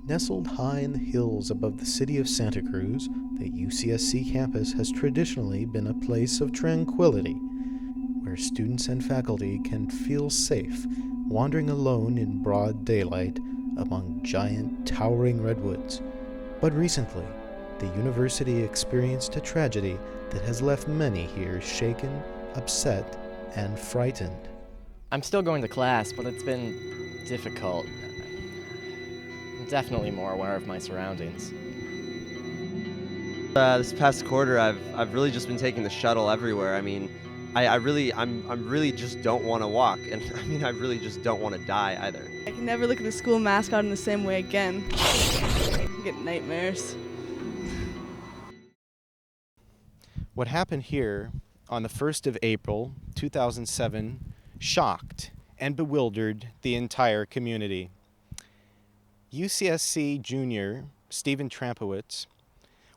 Nestled high in the hills above the city of Santa Cruz, the UCSC campus has traditionally been a place of tranquility, where students and faculty can feel safe wandering alone in broad daylight among giant, towering redwoods. But recently, the university experienced a tragedy that has left many here shaken, upset, and frightened. I'm still going to class, but it's been difficult. I'm definitely more aware of my surroundings. This past quarter, I've really just been taking the shuttle everywhere. I mean, I'm really just don't want to walk, and I mean, I really just don't want to die either. I can never look at the school mascot in the same way again. I get nightmares. What happened here on the 1st of April, 2007, shocked and bewildered the entire community. UCSC junior Stephen Trampowitz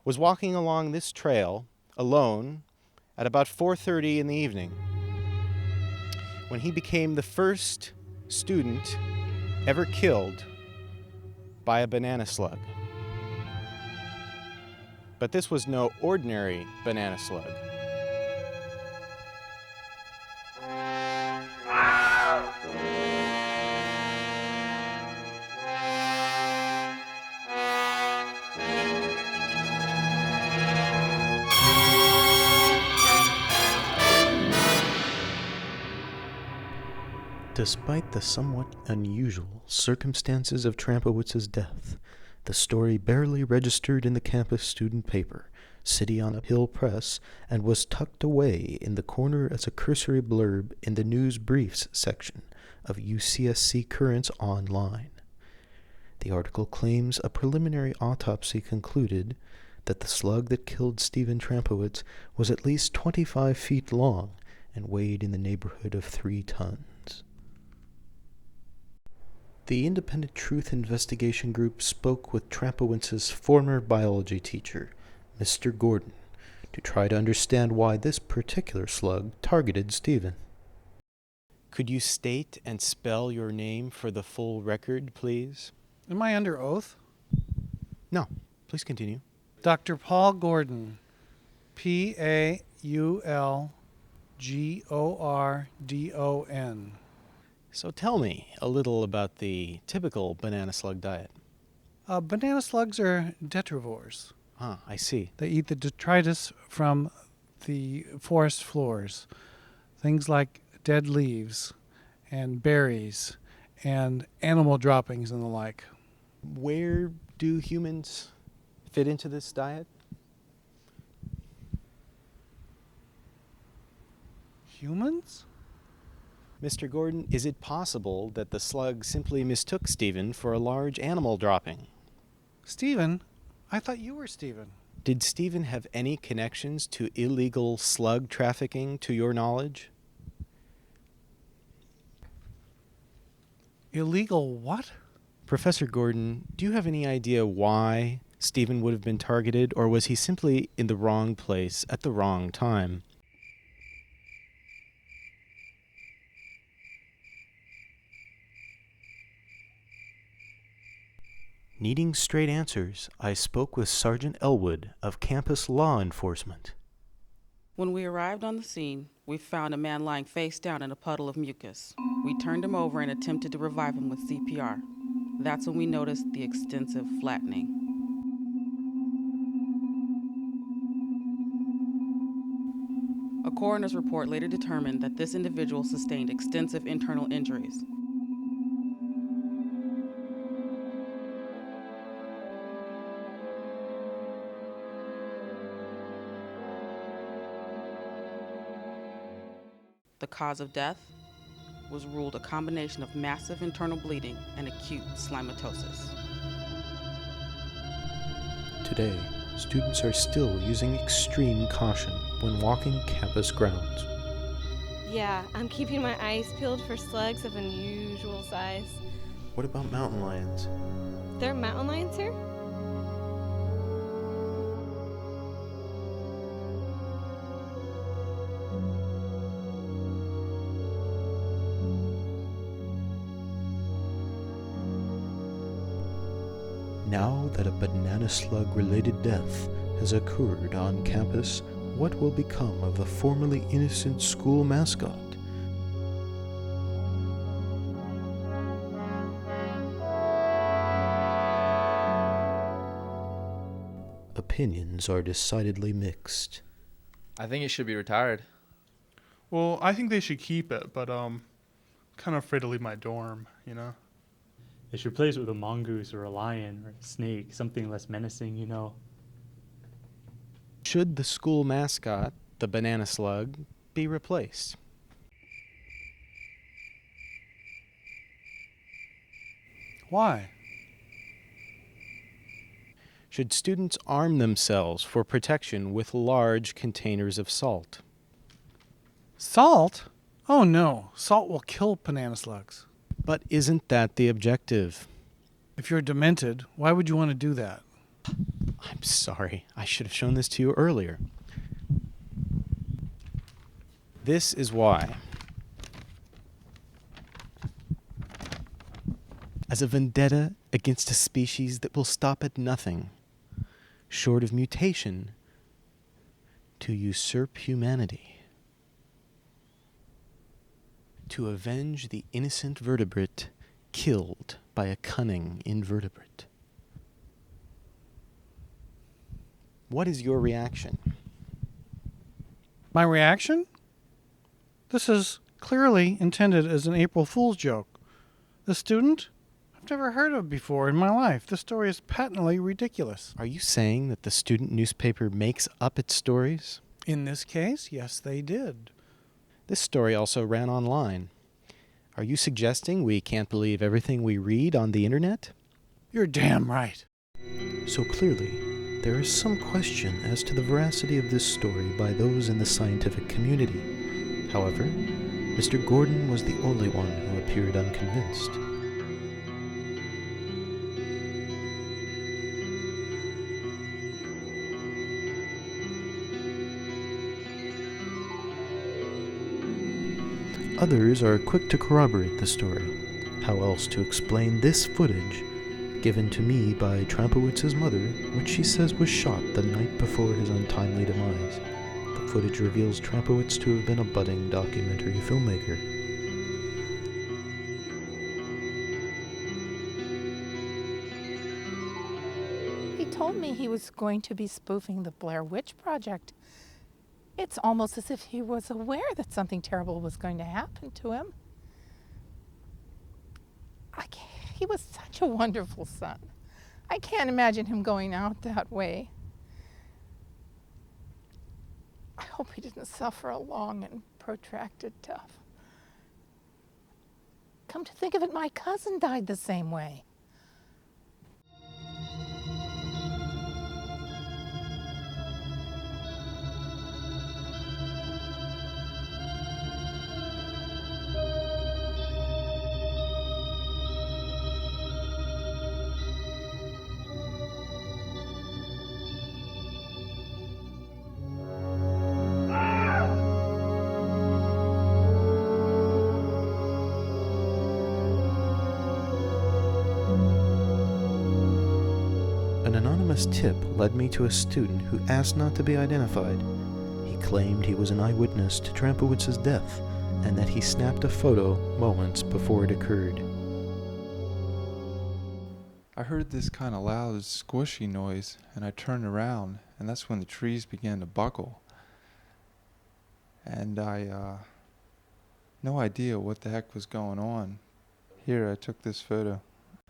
was walking along this trail alone at about 4:30 in the evening when he became the first student ever killed by a banana slug. But this was no ordinary banana slug. Despite the somewhat unusual circumstances of Trampowitz's death, the story barely registered in the campus student paper, City on a Hill Press, and was tucked away in the corner as a cursory blurb in the news briefs section of UCSC Currents Online. The article claims a preliminary autopsy concluded that the slug that killed Stephen Trampowitz was at least 25 feet long and weighed in the neighborhood of 3 tons. The Independent Truth Investigation Group spoke with Trampowitz's former biology teacher, Mr. Gordon, to try to understand why this particular slug targeted Stephen. Could you state and spell your name for the full record, please? Am I under oath? No, please continue. Dr. Paul Gordon, Paulgordon. So tell me a little about the typical banana slug diet. Banana slugs are detrivores. Ah, I see. They eat the detritus from the forest floors, things like dead leaves and berries and animal droppings and the like. Where do humans fit into this diet? Humans? Mr. Gordon, is it possible that the slug simply mistook Stephen for a large animal dropping? Stephen? I thought you were Stephen. Did Stephen have any connections to illegal slug trafficking, to your knowledge? Illegal what? Professor Gordon, do you have any idea why Stephen would have been targeted, or was he simply in the wrong place at the wrong time? Needing straight answers, I spoke with Sergeant Elwood of campus law enforcement. When we arrived on the scene, we found a man lying face down in a puddle of mucus. We turned him over and attempted to revive him with CPR. That's when we noticed the extensive flattening. A coroner's report later determined that this individual sustained extensive internal injuries. The cause of death was ruled a combination of massive internal bleeding and acute slymatosis. Today, students are still using extreme caution when walking campus grounds. Yeah, I'm keeping my eyes peeled for slugs of unusual size. What about mountain lions? There are mountain lions here? Now that a banana slug-related death has occurred on campus, what will become of the formerly innocent school mascot? Opinions are decidedly mixed. I think he should be retired. Well, I think they should keep it, but kind of afraid to leave my dorm, you know? They should replace it with a mongoose or a lion or a snake, something less menacing, you know. Should the school mascot, the banana slug, be replaced? Why? Should students arm themselves for protection with large containers of salt? Salt? Oh no, salt will kill banana slugs. But isn't that the objective? If you're demented, why would you want to do that? I'm sorry, I should have shown this to you earlier. This is why. As a vendetta against a species that will stop at nothing, short of mutation, to usurp humanity, to avenge the innocent vertebrate killed by a cunning invertebrate. What is your reaction? My reaction? This is clearly intended as an April Fool's joke. The student? I've never heard of before in my life. This story is patently ridiculous. Are you saying that the student newspaper makes up its stories? In this case, yes, they did. This story also ran online. Are you suggesting we can't believe everything we read on the internet? You're damn right. So clearly, there is some question as to the veracity of this story by those in the scientific community. However, Mr. Gordon was the only one who appeared unconvinced. Others are quick to corroborate the story. How else to explain this footage given to me by Trampowitz's mother, which she says was shot the night before his untimely demise? The footage reveals Trampowitz to have been a budding documentary filmmaker. He told me he was going to be spoofing the Blair Witch Project. It's almost as if he was aware that something terrible was going to happen to him. He was such a wonderful son. I can't imagine him going out that way. I hope he didn't suffer a long and protracted death. Come to think of it, my cousin died the same way. An anonymous tip led me to a student who asked not to be identified. He claimed he was an eyewitness to Trampowitz's death and that he snapped a photo moments before it occurred. I heard this kind of loud, squishy noise, and I turned around, and that's when the trees began to buckle. And no idea what the heck was going on. Here, I took this photo.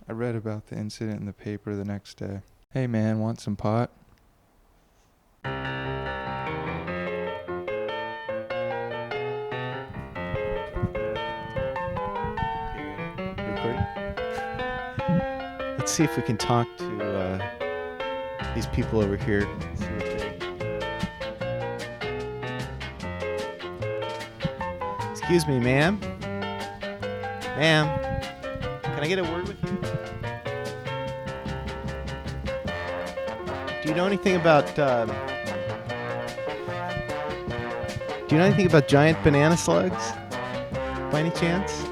I read about the incident in the paper the next day. Hey man, want some pot? Recording? Let's see if we can talk to these people over here. See what they... Excuse me, ma'am. Ma'am, can I get a word with you? Do you know anything about giant banana slugs? By any chance?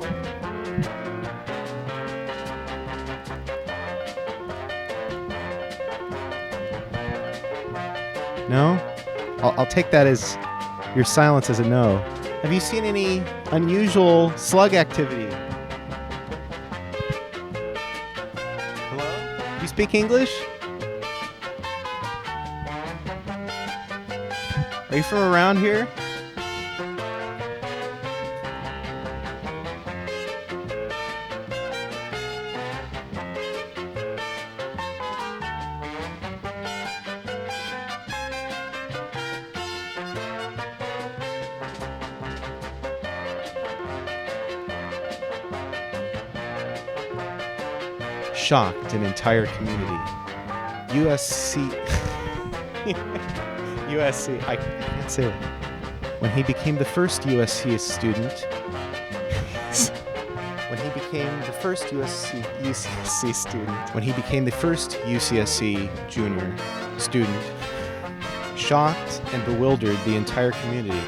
No? I'll take that as your silence as a no. Have you seen any unusual slug activity? Hello? Do you speak English? Are you from around here? Shocked an entire community. USC. USC. I can't say it. When he became the first USC student. When he became the first UCSC student. When he became the first UCSC junior student. Shocked and bewildered the entire community.